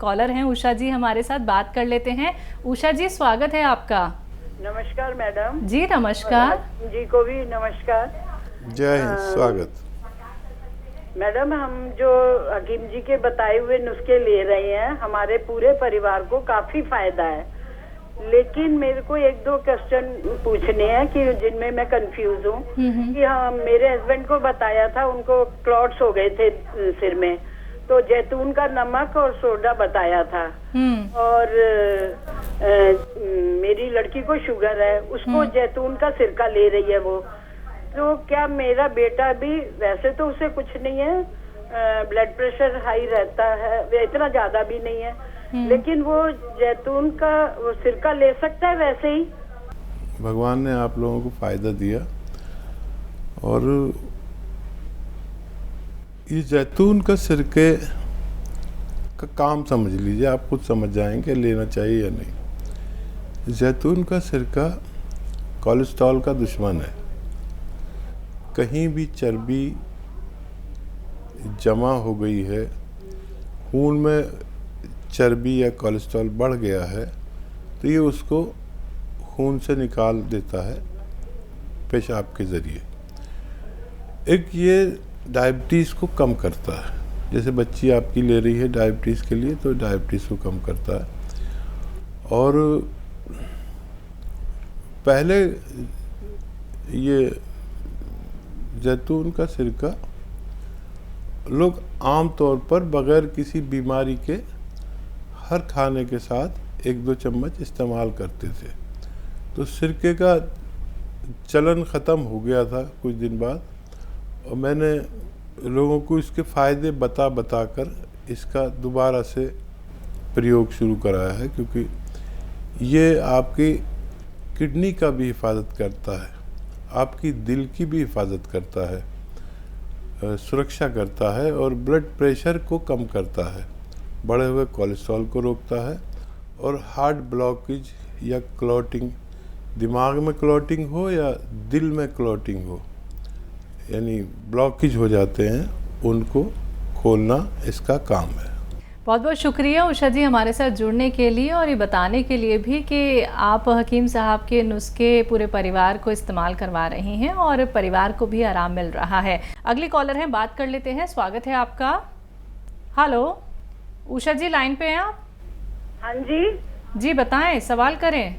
Collar हैं उषा जी, हमारे साथ बात कर लेते हैं। उषा जी, स्वागत है आपका। नमस्कार मैडम जी नमस्कार। जी को भी नमस्कार। जय हिंद, स्वागत। मैडम, हम जो हकीम जी के बताए हुए नुस्खे ले रहे हैं, हमारे पूरे परिवार को काफी फायदा है। लेकिन मेरे को एक दो क्वेश्चन पूछने हैं कि जिनमें मैं कंफ्यूज हूँ कि हाँ, मेरे हस्बैंड को बताया था, उनको क्लॉट्स हो गए थे सिर में, तो जैतून का नमक और सोडा बताया था। और मेरी लड़की को शुगर है, उसको जैतून का सिरका ले रही है वो। तो क्या मेरा बेटा भी, वैसे तो उसे कुछ नहीं है, ब्लड प्रेशर हाई रहता है, इतना ज्यादा भी नहीं है, लेकिन वो जैतून का वो सिरका ले सकता है वैसे ही? भगवान ने आप लोगों को फायदा दिया, और ये जैतून का सिरके का काम समझ लीजिए, आप खुद समझ जाएंगे लेना चाहिए या नहीं। जैतून का सिरका कोलेस्ट्रॉल का दुश्मन है। कहीं भी चर्बी जमा हो गई है, खून में चर्बी या कोलेस्ट्रॉल बढ़ गया है, तो ये उसको खून से निकाल देता है पेशाब के ज़रिए। एक ये डायबिटीज़ को कम करता है, जैसे बच्ची आपकी ले रही है डायबिटीज़ के लिए, तो डायबिटीज़ को कम करता है। और पहले ये जैतून का सिरका लोग आम तौर पर बगैर किसी बीमारी के हर खाने के साथ 1-2 चम्मच इस्तेमाल करते थे। तो सिरके का चलन ख़त्म हो गया था कुछ दिन बाद, और मैंने लोगों को इसके फ़ायदे बता कर इसका दोबारा से प्रयोग शुरू कराया है, क्योंकि ये आपकी किडनी का भी हिफाजत करता है, आपकी दिल की भी हिफाजत करता है, सुरक्षा करता है, और ब्लड प्रेशर को कम करता है, बढ़े हुए कोलेस्ट्रॉल को रोकता है, और हार्ट ब्लॉकेज या क्लॉटिंग, दिमाग में क्लॉटिंग हो या दिल में क्लॉटिंग हो, यानी ब्लॉकेज हो जाते हैं, उनको खोलना इसका काम है। बहुत बहुत शुक्रिया उषा जी हमारे साथ जुड़ने के लिए, और ये बताने के लिए भी कि आप हकीम साहब के नुस्खे पूरे परिवार को इस्तेमाल करवा रही हैं और परिवार को भी आराम मिल रहा है। अगली कॉलर हैं, बात कर लेते हैं। स्वागत है आपका। हेलो उषा जी, लाइन पे हैं आप? हाँ जी। जी बताएं, सवाल करें।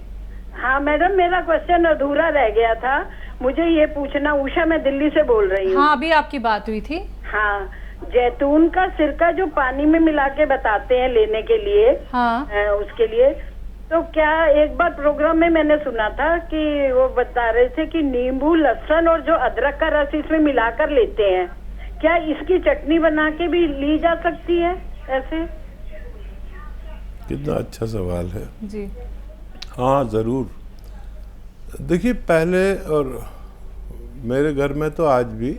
हाँ मैडम, मेरा क्वेश्चन अधूरा रह गया था, मुझे ये पूछना। उषा, मैं दिल्ली से बोल रही हूँ। हाँ, अभी आपकी बात हुई थी। हाँ, जैतून का सिरका जो पानी में मिला के बताते हैं लेने के लिए, हाँ, उसके लिए, तो क्या एक बार प्रोग्राम में मैंने सुना था कि वो बता रहे थे कि नींबू, लहसुन और जो अदरक का रस इसमें मिलाकर लेते हैं, क्या इसकी चटनी बना के भी ली जा सकती है ऐसे? कितना अच्छा सवाल है जी। हाँ, ज़रूर। देखिए, पहले और मेरे घर में तो आज भी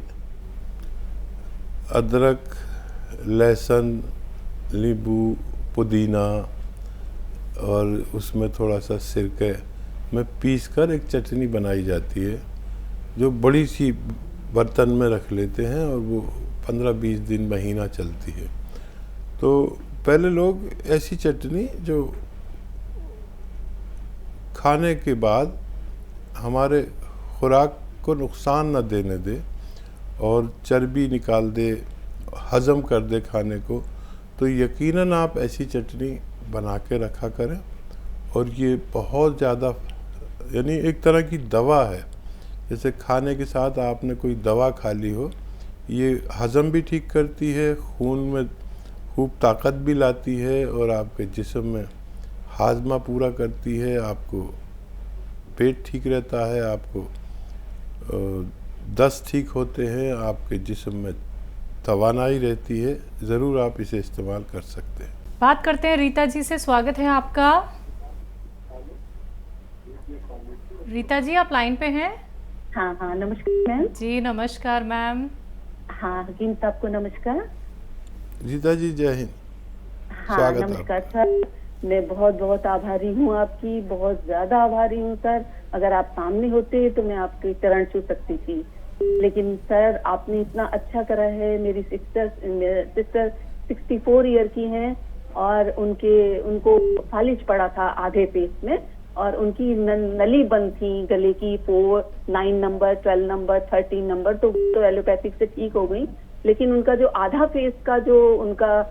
अदरक, लहसुन, नींबू, पुदीना और उसमें थोड़ा सा सिरके में पीसकर एक चटनी बनाई जाती है, जो बड़ी सी बर्तन में रख लेते हैं, और वो 15-20 दिन, महीना चलती है। तो पहले लोग ऐसी चटनी जो खाने के बाद हमारे खुराक को नुकसान न देने दे और चर्बी निकाल दे, हज़म कर दे खाने को, तो यकीनन आप ऐसी चटनी बना के रखा करें। और ये बहुत ज़्यादा, यानी एक तरह की दवा है, जैसे खाने के साथ आपने कोई दवा खा ली हो, ये हज़म भी ठीक करती है, खून में खूब ताकत भी लाती है, और आपके जिस्म में हाजमा पूरा करती है, आपको पेट ठीक रहता है, आपको दस्त ठीक होते हैं, आपके जिस्म में तवानाई रहती है। ज़रूर आप इसे इस्तेमाल कर सकते हैं। बात करते हैं रीता जी से। स्वागत है आपका। रीता जी, आप लाइन पे हैं? हाँ हाँ, नमस्कार मैम। जी नमस्कार मैम। हाँ, हकीम साहब को नमस्कार। रीता जी, जय हिंद। हाँ स्वागत नमस्कार सर, मैं बहुत बहुत आभारी हूँ आपकी, बहुत ज्यादा आभारी हूँ सर। अगर आप सामने होते तो मैं आपके चरण छू सकती थी, लेकिन सर आपने इतना अच्छा करा है। मेरी सिस्टर 64 ईयर की हैं, और उनको फालिज पड़ा था आधे फेस में, और उनकी नली बंद थी गले की 4, 9 नंबर, 12 नंबर, 13 नंबर, तो एलोपैथिक से ठीक हो गई। लेकिन उनका जो आधा फेस का जो उनका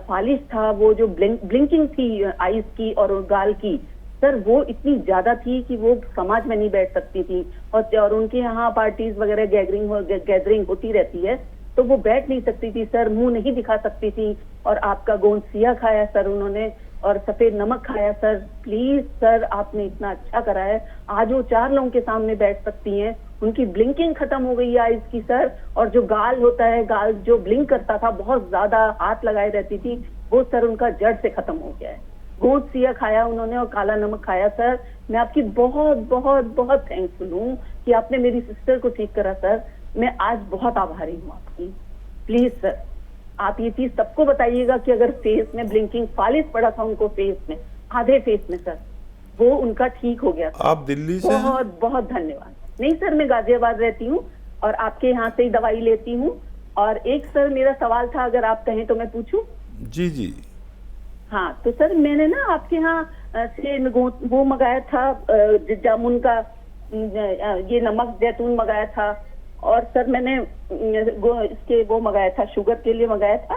फालिज था, वो जो ब्लिंकिंग थी आईज की और गाल की, सर वो इतनी ज्यादा थी कि वो समाज में नहीं बैठ सकती थी। और उनके यहाँ पार्टीज वगैरह गैदरिंग होती रहती है, तो वो बैठ नहीं सकती थी सर, मुंह नहीं दिखा सकती थी। और आपका गोंद सिया खाया सर उन्होंने, और सफेद नमक खाया सर। प्लीज सर, आपने इतना अच्छा करा है, आज वो 4 लोगों के सामने बैठ सकती हैं। उनकी ब्लिंकिंग खत्म हो गई है आईज की सर, और जो गाल होता है, गाल जो ब्लिंक करता था, बहुत ज्यादा हाथ लगाए रहती थी, वो सर उनका जड़ से खत्म हो गया है। गोंद सिया खाया उन्होंने और काला नमक खाया सर। मैं आपकी बहुत बहुत बहुत थैंकफुल हूँ कि आपने मेरी सिस्टर को ठीक करा सर। मैं आज बहुत आभारी हूँ आपकी। प्लीज सर, आप ये चीज सबको बताइएगा कि अगर फेस में ब्लिंकिंग फालिज पड़ा था उनको फेस में, आधे फेस में सर, वो उनका ठीक हो गया सर। आप दिल्ली से हैं? बहुत बहुत धन्यवाद। नहीं सर, मैं गाजियाबाद रहती हूँ और आपके यहाँ से ही दवाई लेती हूँ। और एक सर मेरा सवाल था, अगर आप कहें तो मैं पूछूं? जी जी। हाँ, तो सर मैंने ना आपके यहाँ से वो मंगाया था, जामुन का, ये नमक जैतून मंगाया था। और सर मैंने इसके वो मंगाया था, शुगर के लिए मंगाया था,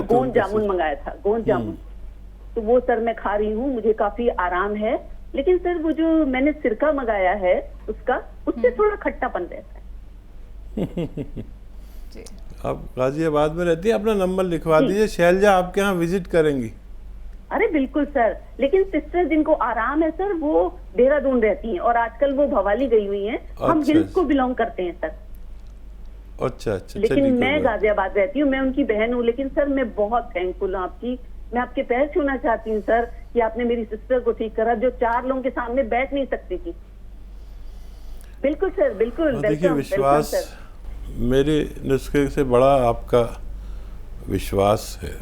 गोंद जामुन मंगाया था, गोंद जामुन। तो वो सर मैं खा रही हूँ, मुझे काफी आराम है। लेकिन सर वो जो मैंने सिरका मंगाया है उससे थोड़ा खट्टापन रहता है। आप गाजियाबाद में रहती है, अपना नंबर लिखवा दीजिए, शैलजा आपके यहाँ विजिट करेंगी। अरे बिल्कुल सर, लेकिन सिस्टर जिनको आराम है सर, वो देहरादून रहती हैं और आजकल वो भवाली गई हुई हैं। हम हिल्स को बिलोंग करते हैं सर। अच्छा, लेकिन मैं गाजियाबाद रहती हूँ, मैं उनकी बहन हूँ। लेकिन सर मैं बहुत थैंकफुल हूँ आपकी। मैं आपके पैर छूना चाहती हूँ सर कि आपने मेरी सिस्टर को ठीक करा, जो 4 लोगों के सामने बैठ नहीं सकती थी। बिल्कुल सर, बिल्कुल। देखिए, विश्वास, मेरे नुस्खे से बड़ा आपका विश्वास है,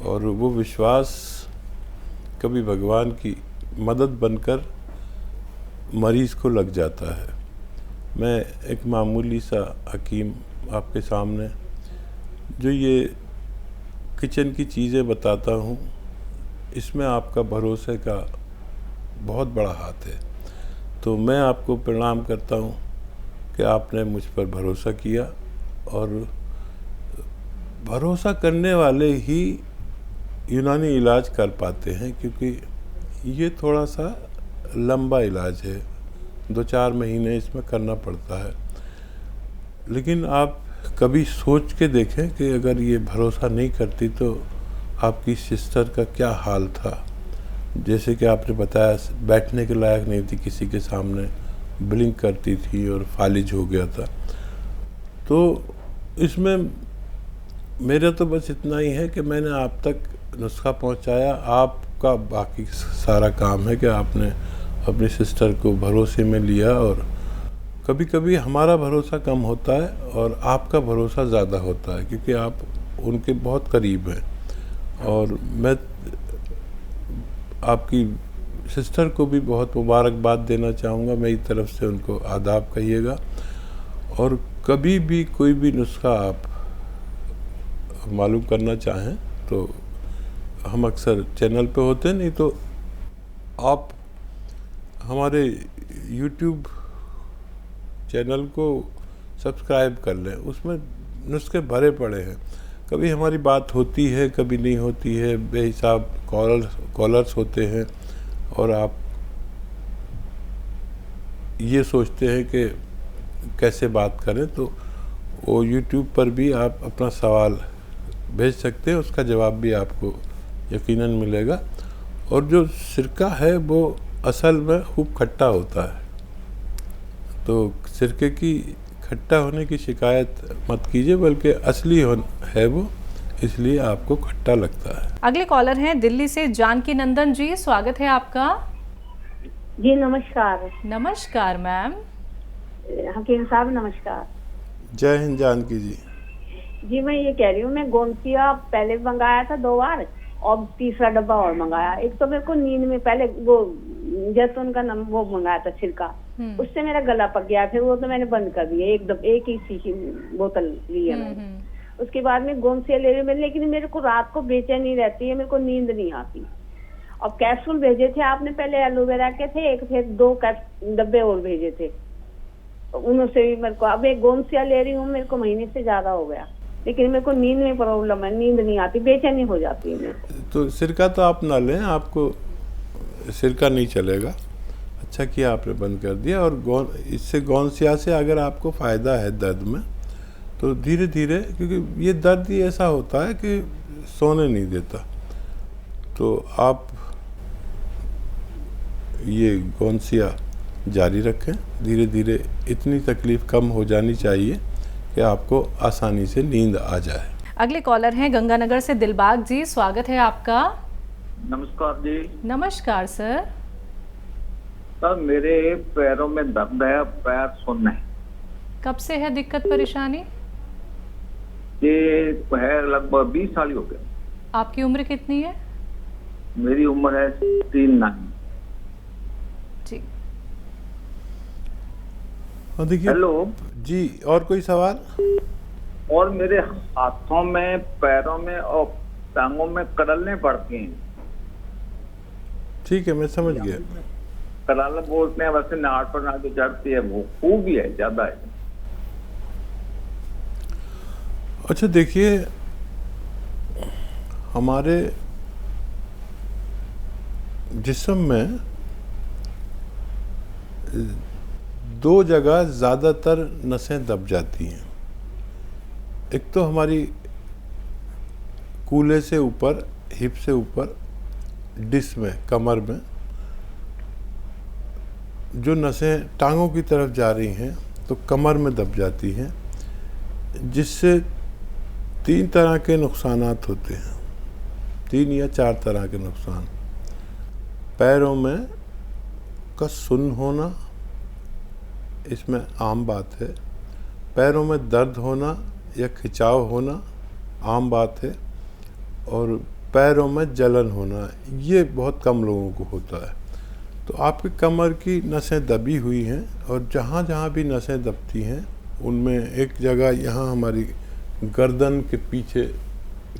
और वो विश्वास कभी भगवान की मदद बनकर मरीज को लग जाता है। मैं एक मामूली सा हकीम आपके सामने जो ये किचन की चीज़ें बताता हूँ, इसमें आपका भरोसे का बहुत बड़ा हाथ है। तो मैं आपको प्रणाम करता हूँ कि आपने मुझ पर भरोसा किया, और भरोसा करने वाले ही यूनानी इलाज कर पाते हैं, क्योंकि ये थोड़ा सा लंबा इलाज है, 2-4 महीने इसमें करना पड़ता है। लेकिन आप कभी सोच के देखें कि अगर ये भरोसा नहीं करती तो आपकी सिस्टर का क्या हाल था। जैसे कि आपने बताया, बैठने के लायक नहीं थी किसी के सामने, ब्लिंक करती थी और फालिज हो गया था। तो इसमें मेरा तो बस इतना ही है कि मैंने आप तक नुस्खा पहुंचाया। आपका बाकी सारा काम है कि आपने अपनी सिस्टर को भरोसे में लिया, और कभी कभी हमारा भरोसा कम होता है और आपका भरोसा ज़्यादा होता है, क्योंकि आप उनके बहुत करीब हैं। और मैं आपकी सिस्टर को भी बहुत मुबारकबाद देना चाहूँगा, मेरी तरफ से उनको आदाब कहिएगा। और कभी भी कोई भी नुस्खा आप मालूम करना चाहें तो हम अक्सर चैनल पे होते हैं, नहीं तो आप हमारे YouTube चैनल को सब्सक्राइब कर लें, उसमें नुस्खे भरे पड़े हैं। कभी हमारी बात होती है, कभी नहीं होती है, बेहिसाब कॉलर्स होते हैं, और आप ये सोचते हैं कि कैसे बात करें। तो वो YouTube पर भी आप अपना सवाल भेज सकते हैं, उसका जवाब भी आपको यकीनन मिलेगा। और जो सिरका है वो असल में खूब खट्टा होता है, तो सिरके की खट्टा होने की शिकायत मत कीजिए, बल्कि असली है वो, इसलिए आपको खट्टा लगता है। अगले कॉलर हैं दिल्ली से जानकी नंदन जी, स्वागत है आपका। जी नमस्कार। नमस्कार मैम। हकीम साहब नमस्कार। जय हिंद जानकी जी। जी मैं ये कह रही हूँ, मैं गोंदसिया पहले मंगाया था 2 बार, और तीसरा डब्बा और मंगाया। एक तो मेरे को नींद में पहले वो जैतून का वो मंगाया था छिलका, उससे मेरा गला पक गया, फिर वो तो मैंने बंद कर दिया। एक ही शीशी बोतल ली है मैंने। उसके बाद में गोमसिया ले रही हूँ, लेकिन मेरे को रात को बेचैनी रहती है, मेरे को नींद नहीं आती। और कैप्सूल भेजे थे आपने पहले एलोवेरा के थे, एक थे 2 डब्बे और भेजे थे, तो उनसे भी मेरे को, अब एक गोमसिया ले रही हूँ, मेरे को महीने से ज्यादा हो गया, लेकिन मेरे को नींद में प्रॉब्लम है, नींद नहीं आती, बेचैनी हो जाती है मेरे को। तो सिरका तो आप ना लें, आपको सिरका नहीं चलेगा। अच्छा किया आपने बंद कर दिया। और इससे गोंसिया से अगर आपको फ़ायदा है दर्द में, तो धीरे धीरे, क्योंकि ये दर्द ही ऐसा होता है कि सोने नहीं देता, तो आप ये गोंसिया जारी रखें। धीरे धीरे इतनी तकलीफ़ कम हो जानी चाहिए कि आपको आसानी से नींद आ जाए। अगले कॉलर हैं गंगानगर से दिलबाग जी, स्वागत है आपका। नमस्कार जी। नमस्कार सर। सर मेरे पैरों में दर्द है, पैर सुन्न है। कब से है दिक्कत परेशानी? ये है लगभग 20 साल हो गए। आपकी उम्र कितनी है? मेरी उम्र है 39 जी। और देखिए, हेलो जी, और कोई सवाल? और मेरे हाथों में, पैरों में और टांगों में करलने पड़ती हैं। ठीक है, मैं समझ गया। कराल बोलते हैं, वैसे नाड़ पर नाड़ चढ़ती है, वो खूब ही है, ज्यादा है। अच्छा देखिए, हमारे जिस्म में 2 जगह ज़्यादातर नसें दब जाती हैं। एक तो हमारी कूल्हे से ऊपर, हिप से ऊपर, डिस्क में, कमर में जो नसें टांगों की तरफ जा रही हैं, तो कमर में दब जाती हैं, जिससे 3 तरह के नुकसानात होते हैं, 3 या 4 तरह के नुकसान। पैरों में का सुन्न होना, इसमें आम बात है। पैरों में दर्द होना या खिंचाव होना, आम बात है। और पैरों में जलन होना, ये बहुत कम लोगों को होता है। तो आपकी कमर की नसें दबी हुई हैं, और जहाँ जहाँ भी नसें दबती हैं, उनमें एक जगह यहाँ हमारी गर्दन के पीछे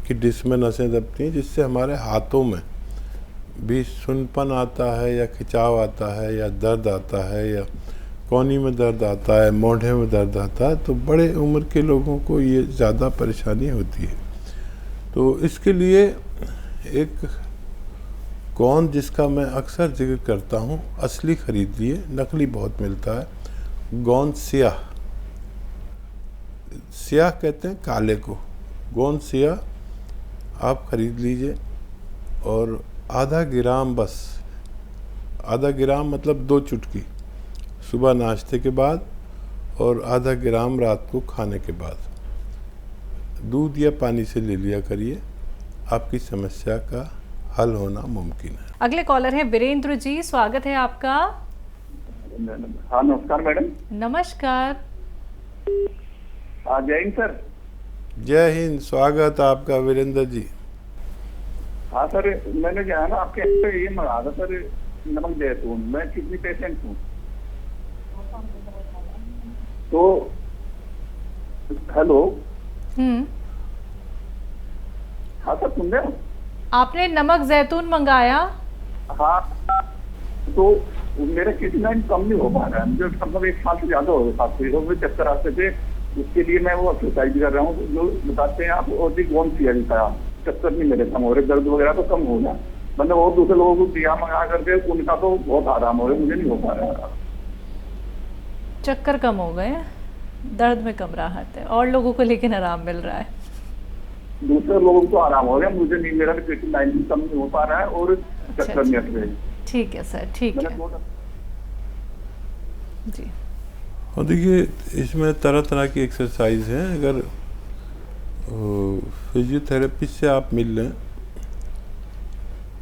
की डिस्क में नसें दबती हैं, जिससे हमारे हाथों में भी सुन्नपन आता है, या खिंचाव आता है, या दर्द आता है, या कोहनी में दर्द आता है, मोढ़े में दर्द आता है। तो बड़े उम्र के लोगों को ये ज़्यादा परेशानी होती है। तो इसके लिए एक गोंद, जिसका मैं अक्सर जिक्र करता हूँ, असली खरीद लिए, नकली बहुत मिलता है। गोंद स्याह, स्याह कहते हैं काले को, गोंद स्याह आप खरीद लीजिए। और आधा ग्राम, बस आधा ग्राम मतलब 2 चुटकी सुबह नाश्ते के बाद, और आधा ग्राम रात को खाने के बाद दूध या पानी से ले लिया करिए। आपकी समस्या का हल होना मुमकिन है। अगले कॉलर हैं वीरेंद्र जी, स्वागत है आपका। हाँ नमस्कार मैडम। नमस्कार। जय हिंद सर। जय हिंद, स्वागत आपका वीरेंद्र जी। हाँ सर, मैंने जो है ना आपके यहाँ पे ये मंगाया था सर, नमक जैतून। मैं किडनी पेशेंट हूँ, तो हेलो। हाँ सर, सुन रहे हो? आपने नमक जैतून मंगाया? हाँ, तो मेरा किडनी कम नहीं हो पा रहा है, मुझे मतलब 1 साल से ज्यादा हो गया, मुझे चक्कर आते थे। उसके लिए मैं वो एक्सरसाइज कर रहा हूँ, जो बताते हैं आप, और भी कौन सी है, चक्कर नहीं मेरे कम हो रहे, दर्द वगैरह तो कम हो गया। मतलब और दूसरे लोगों को दिया मंगा करके, उनका तो बहुत आराम हो रहा है, मुझे नहीं हो पा रहा है। चक्कर कम हो गए, दर्द में कम राहत है, और लोगों को लेकिन आराम मिल रहा है। दूसरे लोगों को आराम हो गया, मुझे नहीं, मेरा किडनी कम नहीं हो पा रहा है, और चक्कर नहीं हट रहे। ठीक है सर, ठीक है जी। और देखिए, इसमें तरह तरह की एक्सरसाइज हैं। अगर फिजियोथेरेपिस्ट से आप मिल लें,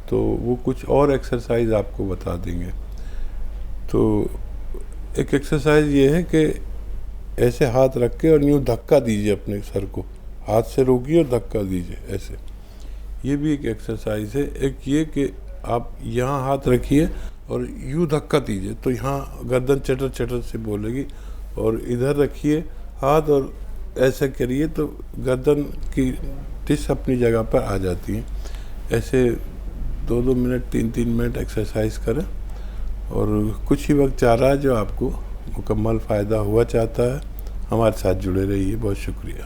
तो वो कुछ और एक्सरसाइज आपको बता देंगे। तो एक एक्सरसाइज ये है कि ऐसे हाथ रख के और यूँ धक्का दीजिए अपने सर को, हाथ से रोकिए और धक्का दीजिए ऐसे। ये भी एक एक्सरसाइज है। एक ये कि आप यहाँ हाथ रखिए और यूँ धक्का दीजिए, तो यहाँ गर्दन चटर चटर से बोलेगी। और इधर रखिए हाथ और ऐसा करिए तो गर्दन की टिस अपनी जगह पर आ जाती हैं। ऐसे 2-2 मिनट 3-3 मिनट एक्सरसाइज करें और कुछ ही वक्त जा रहा है जो आपको मुकम्मल फ़ायदा हुआ चाहता है। हमारे साथ जुड़े रहिए। बहुत शुक्रिया।